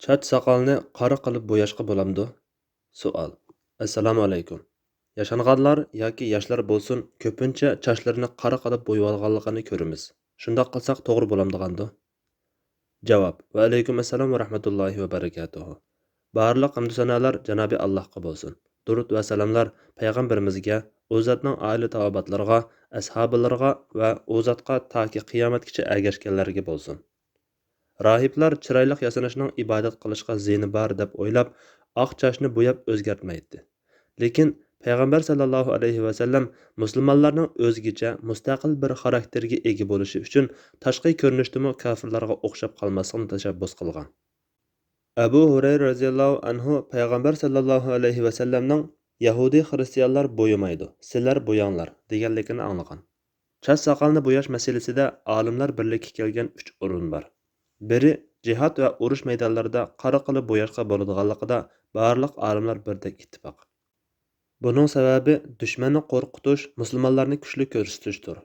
Soch soqolni qora qilib bo'yashqa bo'lamdi? Savol. Assalomu alaykum. Yashanganlar yoki yoshlar bo'lsin, ko'pincha sochlarini qora qilib bo'yab olganligini ko'ramiz. Shundoq qilsak to'g'ri bo'lamdigandi? Javob. Va alaykum assalom va rahmatullohi va barakatuh. Barliq hamd sanolar Janobi Allohga bo'lsin. Durud va salomlar payg'ambarimizga, u zotning oila taobatlariga, ashablariga va u zotga toki qiyomatgacha ergashganlarga bo'lsin. Rahiblar chiroyli yasanishning ibodat qilishga zini bor deb o'ylab, oq sochni bo'yab o'zgartmaydi. Lekin payg'ambar sallallohu alayhi va sallam musulmonlarning o'zgacha mustaqil bir xarakterga ega bo'lishi uchun tashqi ko'rinishdimi kofirlarga o'xshab qolmaslikni tashabbus qilgan. Abu Hurayra radhiyallohu anhu payg'ambar sallallohu alayhi va sallamning Yahudi xristianlar bo'yamaydi, sizlar bo'yanglar deganligini anglagan. Soch soqolni bo'yash masalasida olimlar birlikka kelgan 3 o'rin bor. Biri jihad va urush maydonlarida qora qilib bo'yashga bo'ladiganligida barliq olimlar birdek ittifoq. Buning sababi dushmanni qo'rqitish, musulmonlarni kuchli ko'rsatishdir.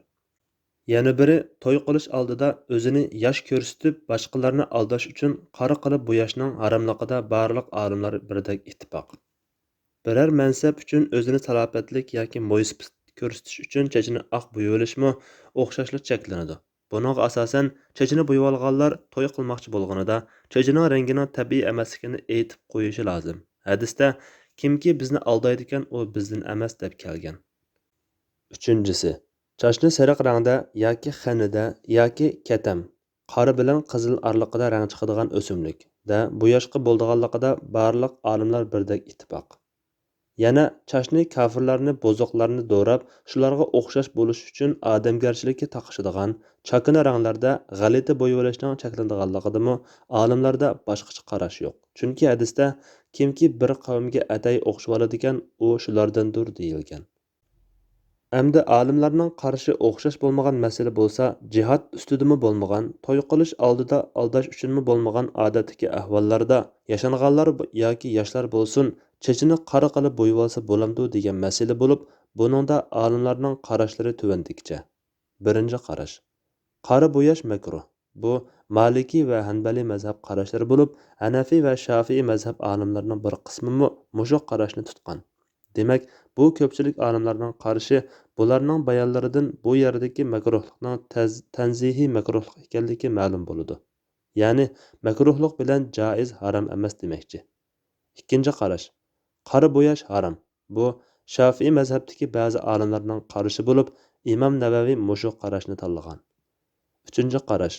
Yana biri to'y qilish oldida o'zini yosh ko'rsatib, boshqalarni aldash uchun qora qilib bo'yashning haromligida barliq olimlar birdek ittifoq. Biror mansab uchun o'zini salobatlik yoki mo'ysif ko'rsatish uchun chechini oq bo'yolishmi o'xshashlik cheklanadi. Buningga asosan chechini bo'yab olganlar to'y qilmoqchi bo'lganida chechining rangining tabiiy emasligini aytib qo'yishi lozim. Hadisda kimki bizni aldaydi ekan, u bizdan emas deb kelgan. Uchinchisi, sochni sariq rangda yoki xanida yoki katam, qora bilan qizil oraliqida rang chiqadigan o'simlik da bo'yashqa bo'ldiganligida barliq olimlar birdek ittifoq. Yana sochni kofirlarni, bo'zoqlarni do'rab, shularga o'xshash bo'lish uchun odamgarchilikka taqishadigan chakana ranglarda g'alati bo'yolishning cheklanadiganligidami olimlarda boshqacha qarash yo'q. Chunki hadisda kimki bir qavmga atay o'xshab oladigan, u shulardandir deyilgan. Әмді alimlarning qarashi o'xshash bo'lmagan masala bo'lsa, jihad ustidimi bo'lmagan, to'y qilish oldida aldash uchunmi bo'lmagan odatdagi ahvollarda yashanganlar yoki yoshlar bo'lsin, chechini qora qilib bo'yab olsa bo'lamdi degan masala bo'lib, buningda olimlarning qarashlari tuvandikicha. Birinchi qarash. Qora bo'yash makruh. Bu Maliki va Hanbali mazhab qarashlari bo'lib, Hanafi va Shafi'i mazhab olimlarining bir qismi mushu qarashni tutgan. Demak, bu ko'pchilik olimlarning qarashi bularning bayonlaridan bu yerdagi makruhlikning tanzihiy makruhlik ekanligi ma'lum bo'ladi. Ya'ni makruhlik bilan joiz harom emas demakchi. Ikkinchi qarash. Qora bo'yash harom. Bu Shafi'i mazhabdagi ba'zi olimlarning qarashi bo'lib, Imom Navaviy mushu qarashni tanlagan. Uchinchi qarash.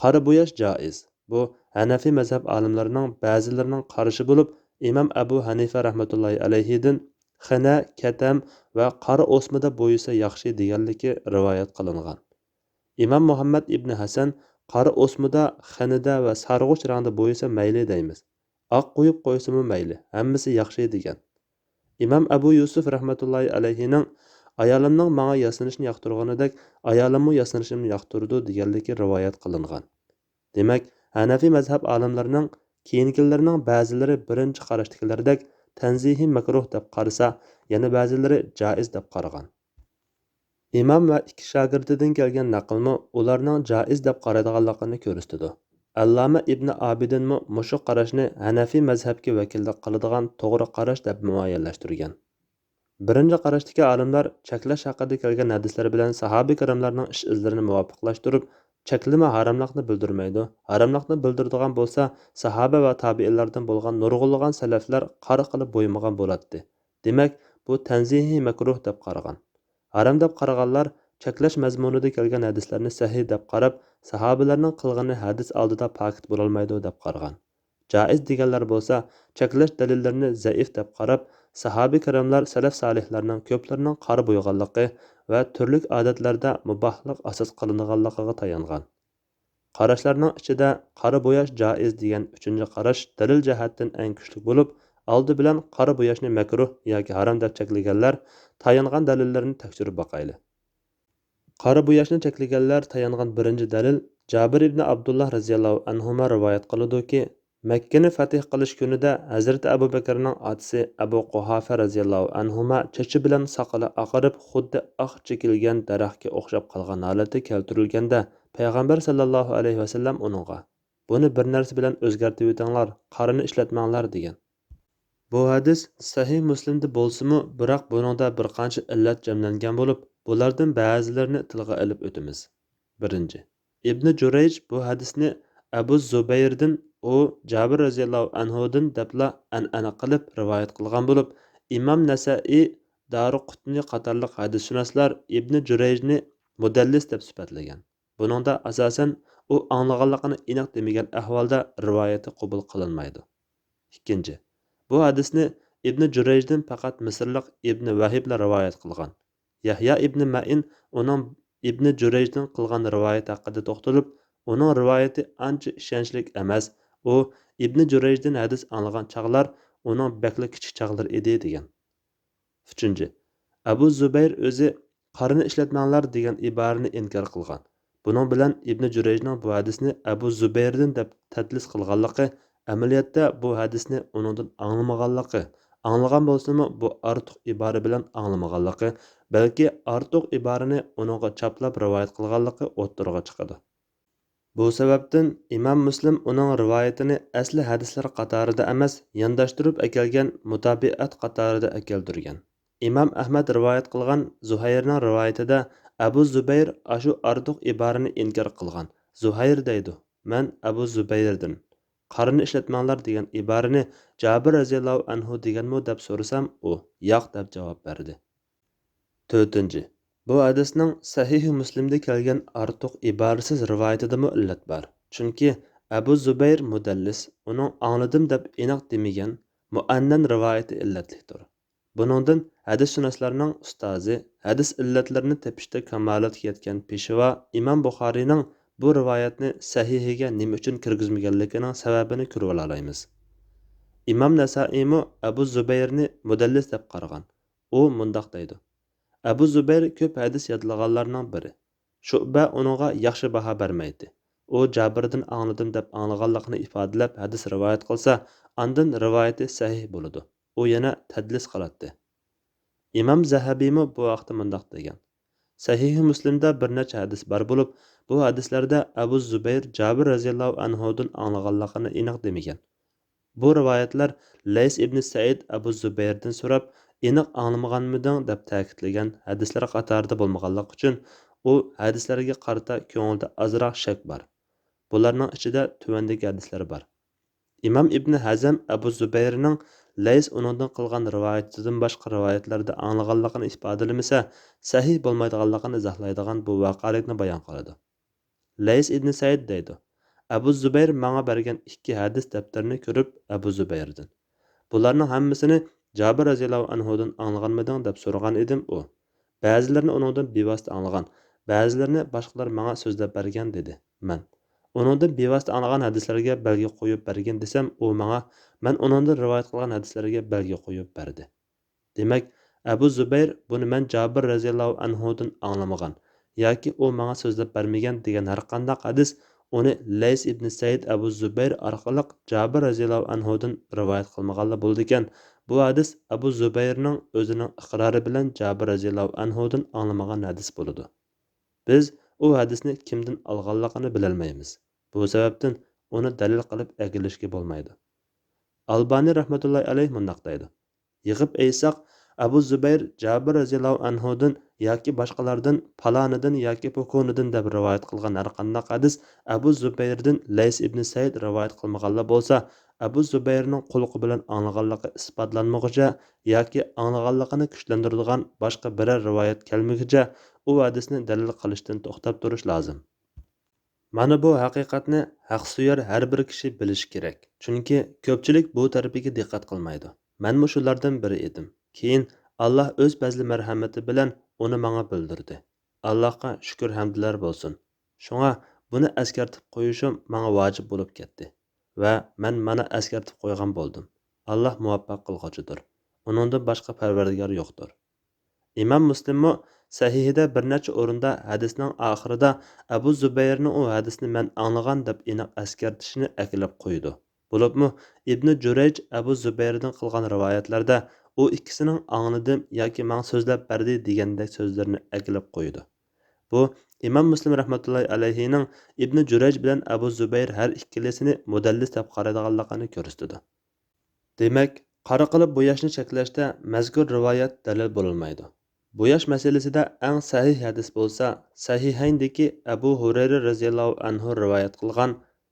Qora bo'yash joiz. Bu Hanafi mazhab olimlarining ba'zilarining qarashi bo'lib, Imom Abu Hanifa rahmatullohi alayhidan xina, katam va qora o'smida bo'yisa yaxshi deganligi rivoyat qilingan. Imom Muhammad ibn Hasan qora o'smida, xinida va sarg'uch rangda bo'yisa mayli deymiz. Oq qo'yib qo'ysimi mayli, hammasi yaxshi degan. Imom Abu Yusuf rahmatullohi alayhining ayolimning menga yasanishni yoqtirganidek, ayolimmi yasanishimni yoqtirdi deganligi rivoyat qilingan. Demak, Hanafi mazhab olimlarining keyingilarning ba'zilari birinchi qarashdagilardek tanzihi makruh deb qarasa, yana ba'zilari joiz deb qaragan. Imom va ikki shogirdidan kelgan naqlmi ularning joiz deb qaraydiganligini ko'rsatadi. Allama ibn Abidinmi mushu qarashni Hanafi mazhabga vakillik qiladigan to'g'ri qarash deb muayyanlashtirgan. Birinchi qarashdagi olimlar cheklash haqida kelgan hadislar bilan sahobiy kiramlarning ish izlarini muvofiqlashtirib, cheklama haromlikni bildirmaydi. Haromlikni bildiradigan bo'lsa, sahoba va tabiinlardan bo'lgan nurg'unlagan salaflar qora qilib bo'ymagan bo'ladi. Demak, bu tanzihiy makruh deb qaragan. Harom deb qaraganlar cheklash mazmunida kelgan hadislarni sahih deb qarab, sahobalarning qilgani hadis oldida pokit bo'la olmaydi deb qaragan. Jaiz deganlar bo'lsa, cheklash dalillarini zaif deb qarab, sahobiy kiramlar, salaf solihlarning ko'plarining qora bo'yganligi va turli odatlarda mubohlik asos qilinganligiga tayangan. Qarashlarning ichida qora bo'yash joiz degan uchinchi qarash dalil jihatdan eng kuchli bo'lib, oldi bilan qora bo'yashni makruh yoki harom deb cheklaganlar tayangan dalillarni tekshirib boqayli. Qora bo'yashni cheklaganlar tayangan birinchi dalil Jabir ibn Abdullah radhiyallohu anhu rivoyat qiladi-ki, Makkani fath qilish kunida Hazrat Abu Bakrning otasi Abu Quhafa radhiyallohu anhu chechi bilan soqoli oqarib, xuddi oq chekilgan daraxtga o'xshab qolgan holatda keltirilganda, payg'ambar sallallohu alayhi vasallam uningga: Buni bir narsa bilan o'zgartirib o'tinglar, qarini ishlatmanglar degan. Bu hadis Sahih Muslimda bo'lsa-mu, biroq buningda bir qancha illat jamlangan bo'lib, bulardan ba'zilarini tilga olib o'tamiz. Birinchi, Ibn Jurayj bu hadisni Abu Zubayrdan u Jabir roziyallohu anhudan debla an'ana qilib rivoyat qilgan bo'lib, Imom Nasai, Daruqutni qatorliq hadisshunoslar Ibn Jurayjni mudallis deb sifatlagan. Buningda asosan u anglaganligini aniq demagan ahvolda rivoyati qabul qilinmaydi. Ikkinchi, bu hadisni Ibn Jurayjdan faqat Misrliq Ibn Vahibla rivoyat qilgan. Yahya ibn Ma'in uning Ibn Jurayjdan qilgan rivoyat haqida to'xtalib, uning rivoyati ancha ishonchli emas. U Ibn Jurayjdan hadis anglagan chaqlar uning bakli kichik chaqlar edi degan. Uchinchi, Abu Zubayr o'zi qarini ishlatmanglar degan iborani inkor qilgan. Buning bilan Ibn Jurayjning bu hadisni Abu Zubayrdan deb tadlis qilganligi, amaliyotda bu hadisni uningdan anglamaganligi, anglagan bo'lsa-mu bu ortiq ibora bilan anglamaganligi, balki ortiq iborani uningga chaplab rivoyat qilganligi o'ttirg'a chiqadi. Bu sababdan Imom Muslim uning rivoyatini asli hadislar qatorida emas, yondashtirib akelgan mutabiat qatorida akeltirgan. Imom Ahmad rivoyat qilgan Zuhayrning rivoyatida Abu Zubayr ashu ortiq iborani inkor qilgan. Zuhayr deydi: "Men Abu Zubayrdan qarini ishlatmanglar" degan iborani Jabir roziyallohu anhu deganmi deb so'rasam, u yo'q deb javob berdi. To'rtinchi, bu hadisning Sahih Muslimda kelgan ortiq iborasiz rivoyatidami illat bor. Chunki Abu Zubayr mudallis, uning angladim deb aniq demagan muannan rivoyati illatlidir. Buningdan hadisshunoslarning ustozi, hadis illatlarini tepishda kamolatga yetgan peshvo Imom Buxoriyning bu rivoyatni sahihiga nima uchun kirgizmaganligining sababini ko'rib olamiz. Imom Nasai Abu Zubayrni mudallis deb qaragan. U mundoq deydi: Abu Zubayr ko'p hadis yodlaganlarning biri. Shu'ba uningga yaxshi baho bermaydi. U Jabirdan angladim deb anglaganligini ifodalab hadis rivoyat qilsa, ondan rivoyati sahih bo'ladi. U yana tadlis qiladi. Imom Zahabiymi bu vaqtda mundoq degan: Sahih Muslimda bir necha hadis bor bo'lib, bu hadislarda Abu Zubayr Jabir roziyallohu anhudan anglaganligini aniq demagan. Bu rivoyatlar Lays ibn Said Abu Zubayrdan so'rab, aniq anglamaganmiding deb ta'kidlagan hadislar qatorida bo'lmaganligi uchun u hadislarga qarata ko'ngilda ozroq shak bor. Bularning ichida tuvandagi hadislar bor. Imom Ibn Hazm Abu Zubayrning Lays uningdan qilgan rivoyatidan boshqa rivoyatlarda anglaganligini ifodalamasa, sahih bo'lmaydiganligini izohlaydigan bu voqelikni bayon qiladi. Lays ibn Said deydi: Abu Zubayr menga bergan ikki hadis daftarini ko'rib Abu Zubayrdan. Bularning hammasini Jabir roziyallohu anhudan anglaganmiding deb so'ragan edim u. Ba'zilarini uningdan bevosita anglagan, ba'zilarini boshqalar menga so'zlab bergan dedi. Uningdan bevosita anglagan hadislarga belgi qo'yib bergan desam, u menga men uningdan rivoyat qilgan hadislarga belgi qo'yib berdi. Demak, Abu Zubayr buni men Jabir roziyallohu anhudan anglamagan yoki u menga so'zlab bermagan degan har qanday hadis uni Lays ibn Said Abu Zubayr orqali Jabir roziyallohu anhudan rivoyat qilmaganlar bo'ldi ekan. Bu hadis Abu Zubayrning o'zining iqrori bilan Jabir roziyallohu anhudan anglamagan hadis bo'ladi. Biz u hadisni kimdan olganligini bilolmaymiz. Bu sababdan uni dalil qilib agilishga bo'lmaydi. Albani rahmatullohi alayh mundaq deydi: Yig'ib aytsak, Abu Zubayr Jabir roziyallohu anhudan yoki boshqalardan falonidan yoki pokonidan deb rivoyat qilgan har qanday hadis Abu Zubayrdan Lays ibn Said rivoyat qilmaganlar bo'lsa, Abu Zubayrning qulqi bilan anglaganligi isbotlanmaguncha yoki anglaganligini kuchlantiradigan boshqa biror rivoyat kelmaguncha u hadisni dalil qilishdan to'xtab turish lozim. Mana bu haqiqatni haqsuyar har bir kishi bilishi kerak. Chunki ko'pchilik bu tarafiga diqqat qilmaydi. Men shulardan biri edim. Keyin Alloh o'z fazli marhamati bilan uni menga bildirdi. Allohga shukr hamdlar bo'lsin. Shunga buni eskartib qo'yishim menga vojib bo'lib ketdi va men mana eskartib qo'ygan bo'ldim. Alloh muvaffaq qilg'uchidir. Uningdan boshqa parvardigor yo'qdir. Imom Muslimmo sahihida bir necha o'rinda hadisning oxirida Abu Zubayrning u hadisni men anglagan deb aniq eskartishini aklab qo'ydi. Bo'libmi Ibn Jurayj Abu Zubayrdan qilgan rivoyatlarda u ikkisining angladim yoki men so'zlab berdi degandek so'zlarni aklab qo'ydi. Bu İmam Müslim rahmetullahi alayhining İbn Jurayj bilan Abu Zubayr har ikkilisini mudallis deb qaraydiganligini ko'rsatdi. Demak, qora qilib bo'yashni cheklashda mazkur rivoyat dalil bo'lolmaydi. Bo'yash masalasida eng sahih hadis bo'lsa, Sahihayndagi Abu Hurayra radhiyallohu anhu rivoyat qilgan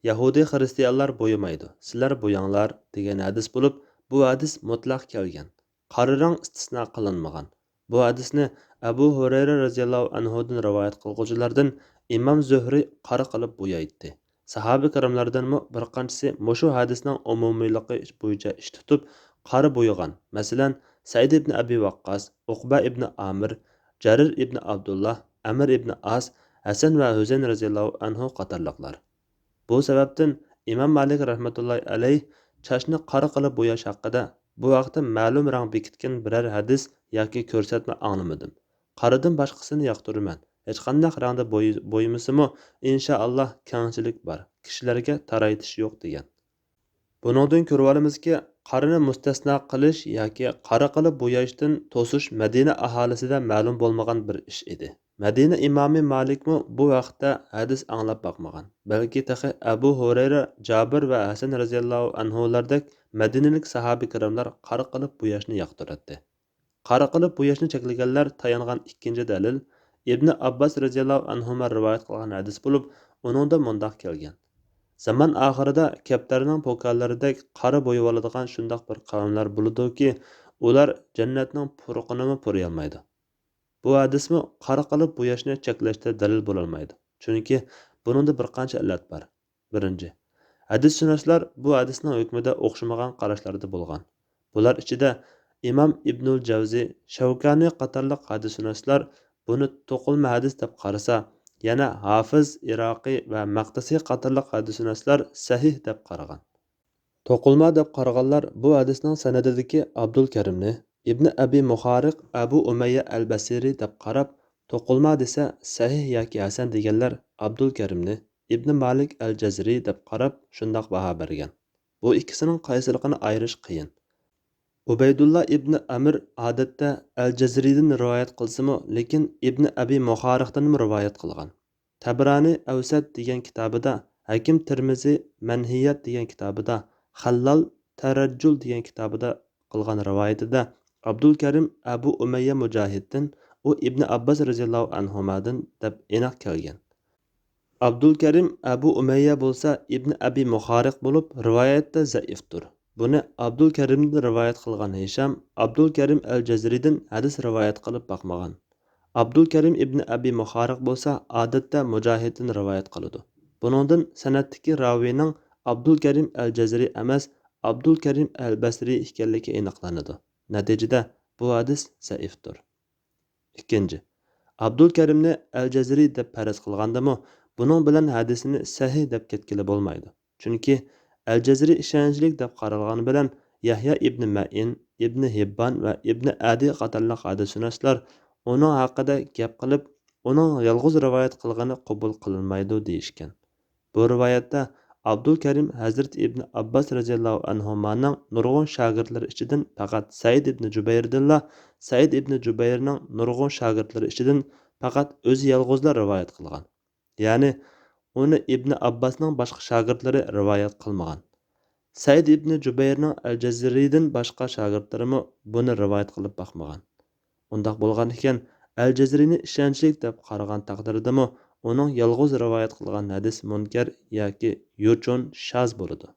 Yahudi xristianlar bo'yamaydi, sizlar bo'yanglar degan hadis bo'lib, bu hadis mutlaq kelgan. Qarining istisno qilinmagan. Bu hadisni Abu Hurayra radhiyallohu anhu dan rivoyat qiluvchilardan Imom Zuhriy qora qilib bo'yaydi. Sahabe kiramlardan bir qanchasi mushu hadisning umumiyligi bo'yicha ish tutib qari bo'ygan. Masalan, Said ibn Abi Waqqas, Uqba ibn Amir, Jarir ibn Abdullah, Amr ibn As, Hasan va Husayn radhiyallohu anhu qatorliqlar. Bu sababdan Imom Malik rahmatullohi alayh chashni qora qilib bo'yash haqida bu vaqtda ma'lum rang bekitgan biror hadis yoki ko'rsatma anglamadim. Qaridan boshqasini yoqtiraman. Hech qanday rangda bo'ymasimi, inshaalloh kengchilik bor. Kishilarga taraytish yo'q degan. Buningdan ko'rib olamizki, qarini mustasno qilish yoki qora qilib bo'yashdan to'sish Madina aholisida ma'lum bo'lmagan bir ish edi. Madina imomi Malikmi bu vaqtda hadis anglab boqmagan. Balki taxi Abu Hurayra, Jabir va Hasan radhiyallohu anhulardek Madinalik sahabi kiramlar qora qilib bo'yashni yoqtiradi. Qora qilib bo'yashni cheklaganlar tayangan ikkinchi dalil Ibn Abbas radhiyallohu anhu rivoyat qilgan hadis bo'lib, uningda mundaq kelgan. Zaman oxirida kaptarning po'kanlaridek qora bo'yib oladigan shundoq bir qavmlar bo'ludiki, ular jannatning puruqini puriy olmaydi. Bu hadismi qora qilib bo'yashni cheklashda dalil bo'lolmaydi. Chunki buningda bir qancha illat bor. Birinchi, hadisshunoslar bu hadisning hukmida o'xshamagan qarashlarda bo'lgan. Bular ichida Imom Ibnul Javzi, Shavkani qatorliq hadisshunoslar buni to'qilma hadis deb qarasa, yana Hafiz Iroqiy va Maqdisiy qatorliq hadisshunoslar sahih deb qaragan. To'qilma deb qaraganlar bu hadisning sanadidagi Abdul Karimni Ibn Abi Muhariq Abu Umayya al-Basri deb qarab, to'qilma desa sahih yoki hasan deganlar Abdul Karimni Ibn Malik al-Jazri deb qarab shundoq baho bergan. Bu ikkisining qaysiligini ayirish qiyin. Ubaydullah ibn Amr odatda al-Jazridan rivoyat qilsa-mu, lekin Ibn Abi Muhariqdan rivoyat qilgan. Tabrani Avsat degan kitobida, Hakim Tirmizi Manhiyat degan kitobida, Xallal Tarajjul degan kitobida qilgan rivoyatida Abdul Karim Abu Umayya Mujahiddan u Ibn Abbas radhiyallohu anhumadan deb aniq kelgan. Abdul Karim Abu Umayya bo'lsa Ibn Abi Muhariq bo'lib, rivoyatda zaifdir. Buni Abdul Karimdan rivoyat qilgan Hisham Abdul Karim al-Jazridan hadis rivoyat qilib baqmagan. Abdul Karim ibn Abi Muhariq bo'lsa odatda Mujahiddan rivoyat qiladi. Buningdan sanatdagi ravining Abdul Karim al-Jazri emas, Abdul Karim al-Basri ekanligi aniqlanadi. Natijada bu hadis zaifdir. Ikkinchi, Abdul Karimni al-Jazri deb faraz qilgandami, buning bilan hadisini sahih deb ketkili bo'lmaydi. Chunki al-Jazri ishonchlik deb qaralgani bilan Yahya ibn Ma'in, Ibn Hibban va Ibn Adi qatorliq hadisshunoslar uning haqida gap qilib, uning yolg'iz rivoyat qilgani qabul qilinmaydi deyishgan. Bu rivoyatda Abdul Karim Hazrat Ibn Abbas radhiyallohu anhumaning nurg'un shogirdlari ichidan faqat Said ibn Jubayrdanla, Said ibn Jubayrning nurg'un shogirdlari ichidan faqat o'zi yolg'izlar rivoyat qilgan. Ya'ni uni Ibn Abbasning boshqa shogirdlari rivoyat qilmagan. Said ibn Jubayrning al-Jazridan boshqa shogirdlarimi buni rivoyat qilib baqmagan. Undaq bo'lgan ekan, al-Jazrini ishonchlik deb qaragan taqdirdami, uning yolg'iz rivoyat qilgan hadis munkar yoki yo'chon shaz bo'ladi.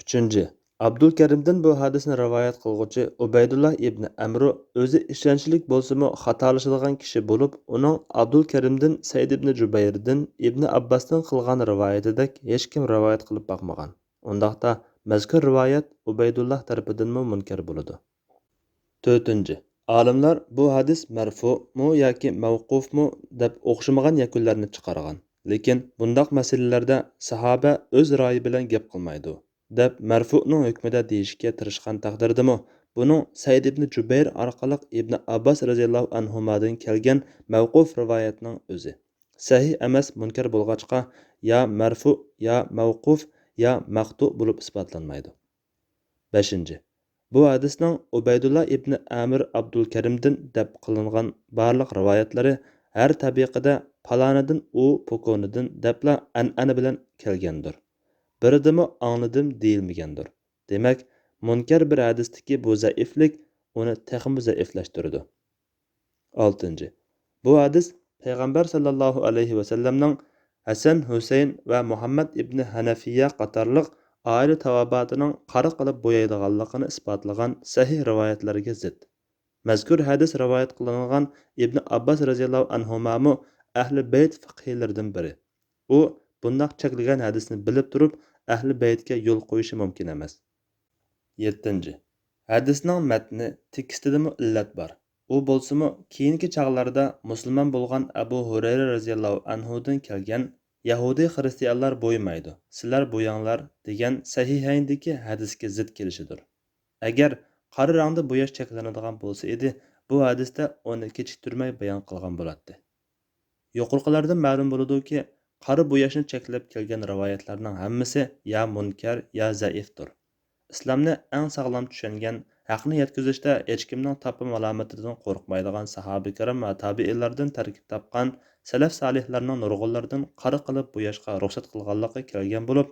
Uchinchi, Abdul Karimdan bu hadisni rivoyat qilguvchi Ubaydullah ibn Amr o'zi ishonchlik bo'lsa-mu xatolashadigan kishi bo'lib, uning Abdul Karimdan Said ibn Jubayrdan Ibn Abbasdan qilgan rivoyatidek hech kim rivoyat qilib baqmagan. Undaqda mazkur rivoyat Ubaydullah tarafidanmi munkar bo'ladi. To'rtinchi, olimlar bu hadis marfu' yoki mavqufmi deb o'xshamagan yakunlarni chiqargan. Lekin bundaq masalalarda sahoba o'z ra'yi bilan gap qilmaydi deb marfu'ning hukmida deyishga tirishgan taqdirdami, buning Said ibn Jubayr orqali Ibn Abbas radhiyallohu anhumadan kelgan mavquf rivoyatning o'zi sahih emas, munkar bo'lg'achqa ya marfu' ya mavquf ya maqtu bo'lib isbotlanmaydi. 5. Bu hadisning Ubaydullah ibn Amir Abdul Karimdan deb qilingan barliq rivoyatlari har tabiqada palanidan u pokonidan debla an'ana bilan kelgandir. Biridimi angladim deyilmagandir. Demak, munkar bir hadisdagi bu zaiflik uni texmi zaiflashtirdi. 6. Bu hadis payg'ambar sallallohu alayhi vasallamning Hasan, Husayn va Muhammad ibn Hanafiya qatorliq oila tavobotining qora qilib bo'yaydiganligini isbotlagan sahih rivoyatlarga zid. Mazkur hadis rivoyat qilingan Ibn Abbas radhiyallohu anhumamu ahli bayt fiqhilaridan biri. U bundoq cheklagan hadisni bilib turib, ahli baytga yo'l qo'yishi mumkin emas. 7. Hadisning matni tekstidami illat bor. U bo'lsa-mu keyingi chaqlarda musulmon bo'lgan Abu Hurayra radhiyallohu anhudan kelgan Yahudiy xristianlar bo'ymaydi, sizlar bo'yanglar degan sahihayndagi hadisga zid kelishidir. Agar qora rangda bo'yash cheklanadigan bo'lsa edi, bu hadisda uni kechiktirmay bayon qilgan bo'ladi. Yuqorqilardan ma'lum bo'ladi-ki, qora bo'yashni cheklab kelgan rivoyatlarning hammasi ya munkar ya zaifdir. Islomni eng sog'lom tushungan, haqni yetkazishda hech kimning topim alomatidan qo'rqmaydigan sahoba-kiram va tabiinlardan tarkib topgan salaf solihlarning nurg'unlaridan qora qilib bo'yashga ruxsat qilganligi kelgan bo'lib,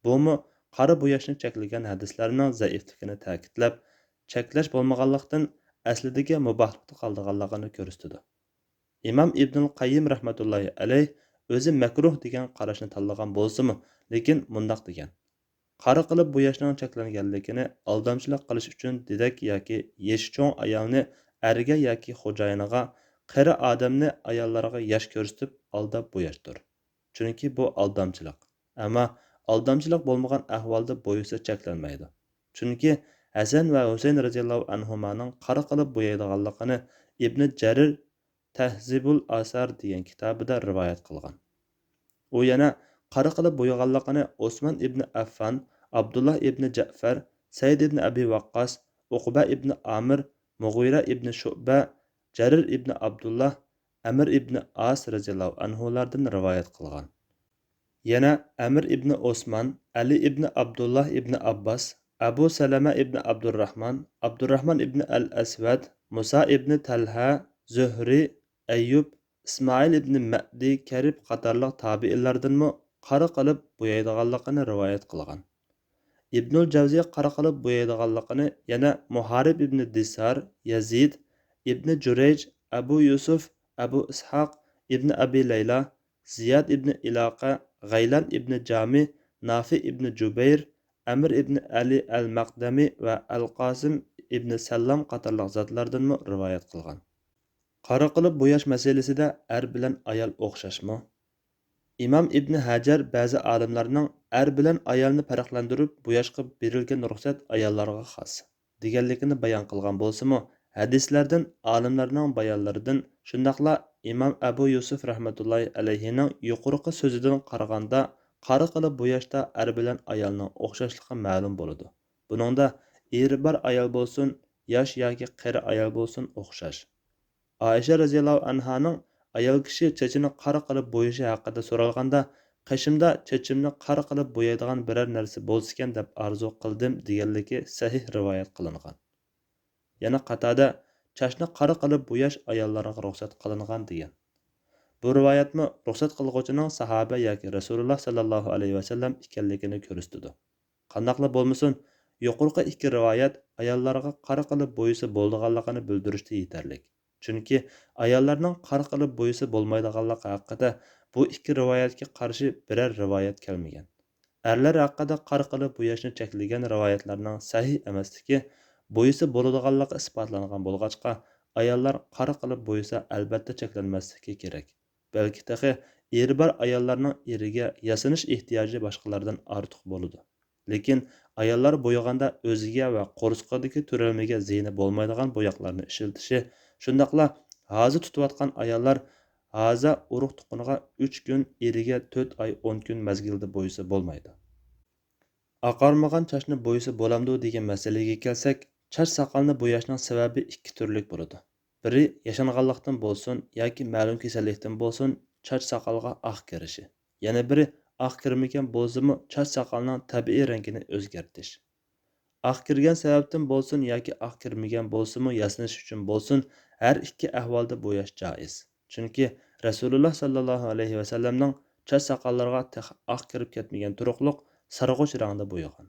bumi qora bo'yashni cheklagan hadislarning zaifligini ta'kidlab, cheklash bo'lmaganlikdan aslidagi mubohlikda qoldiganligini ko'rsatdi. İmam İbnül Qayyim rahmatullohi alayh o'zi makruh degan qarashni tanlagan bo'lsa-mu, lekin mundaq degan: qora qilib bo'yashning cheklanganligini aldamchilik qilish uchun dedak yoki yeshi cho'ng ayolni ariga yoki xo'jayiniga, qari odamni ayollarga yosh ko'rsatib aldab bo'yashdir. Chunki bu aldamchilik. Ammo aldamchilik bo'lmagan ahvolda bo'yisi cheklanmaydi. Chunki Hasan va Husayn radhiyallohu anhumaning qora qilib bo'yaydiganligini Ibn Jarir Tahzibul Asar degan kitobida rivoyat qilgan. U yana qora qilib bo'yaganligini Osman ibn Affan, Abdullah ibn Ja'far, Said ibn Abi Waqqas, Uqba ibn Amir, Mughira ibn Shu'ba, Jarir ibn Abdullah, Amir ibn As radhiyallohu anhulardan rivoyat qilgan. Yana Amir ibn Osman, Ali ibn Abdullah ibn Abbas, Abu Salama ibn Abdurrahman, Abdurrahman ibn al-Aswad, Musa ibn Talha, Zuhri, Ayyub, İsmail ibn Ma'di Karib qatorliq tabiinlardanmi qora qilib bo'yaydiganligini rivoyat qilgan. İbnul Javziy qora qilib bo'yaydiganligini yana Muharib ibn Disar, Yazid ibn Jurayj, Abu Yusuf, Abu Ishaq ibn Abi Layla, Ziyad ibn Ilaqa, G'aylan ibn Jami, Nafi ibn Jubayr, Amr ibn Ali al-Maqdami va Al-Qasim ibn Sallam qatorliq zotlardanmi rivoyat qilgan. Qora qilib bo'yash masalasida er bilan ayol o'xshashmi? İmam İbn Hajar ba'zi olimlarning er bilan ayolni farqlantirib bo'yashga berilgan ruxsat ayollarga xos deganligini bayon qilgan bo'lsa-mu, hadislardan olimlarning bayonlaridan shundaqla İmam Abu Yusuf rahmatullohi alayhining yuqorqi so'zidan qaraganda qora qilib bo'yashda er bilan ayolning o'xshashligi ma'lum bo'ladi. Buningda eri bor ayol bo'lsin, yosh yoki qari ayol bo'lsin o'xshash. Ayşe radhiyallohu anhaning ayol kishi chechini qora qilib bo'yishi haqida so'ralganda, qishimda chechimni qora qilib bo'yaydigan biror narsa bo'lsa-ekan deb arzu qildim deganligi sahih rivoyat qilingan. Yana qatada chachni qora qilib bo'yash ayollarga ruxsat qilingan degan. Bu rivoyatmi ruxsat qilguvchining sahoba yoki Rasululloh sallallohu alayhi vasallam ekanligini ko'rsatdi. Qandaqla bo'lmasin, yuqorqi ikki rivoyat ayollarga qora qilib bo'yisi bo'lganligini bildirishda yetarli. Chunki ayollarning qora qilib bo'yisi bo'lmaydiganligi haqida bu ikki rivoyatga qarshi biror rivoyat kelmagan. Erlar haqida qora qilib bo'yashni cheklagan rivoyatlarning sahih emasligi, bo'yisi bo'ladiganligi isbotlangan bo'lg'achqa, ayollar qora qilib bo'yisa albatta cheklanmasligi kerak. Balki taxi eri bor ayollarning eriga yasinish ehtiyoji boshqalardan ortiq bo'ladi. Lekin ayollar bo'yaganda o'ziga va qo'rsqodagi turalmaga ziyni bo'lmaydigan bo'yoqlarni ishiltishi, shundaqla hozir tutayotgan ayollar haza urug' tuqquniga 3 kun, eriga 4 oy 10 kun mazgilda bo'yisi bo'lmaydi. Oqarmagan chachni bo'yisi bo'lamdi degan masalaga kelsak, chach soqolni bo'yashning sababi ikki turlik bo'ladi. Biri yashanganlikdan bo'lsin yoki ma'lum kasallikdan bo'lsin, chach soqolga oq kirishi. Yana biri oq kirmagan bo'lsa-mu, chach soqolning tabiiy rangini o'zgartirish. Oq kirgan sababdan bo'lsin yoki oq kirmagan bo'lsa-mu, yasinish uchun bo'lsin, har ikki ahvolda bo'yash joiz. Chunki Rasululloh sallallohu alayhi vasallamning chaç saqollariga oq kirib ketmagan turuqliq sarg'uch rangda bo'yagan.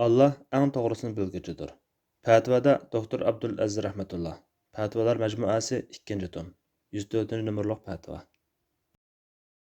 Allah eng to'g'risini bilguchidir. Fatvoda doktor Abdul Aziz rahmatulloh. Fatvolar majmuasi 2 tom. 104 numurliq fatvo.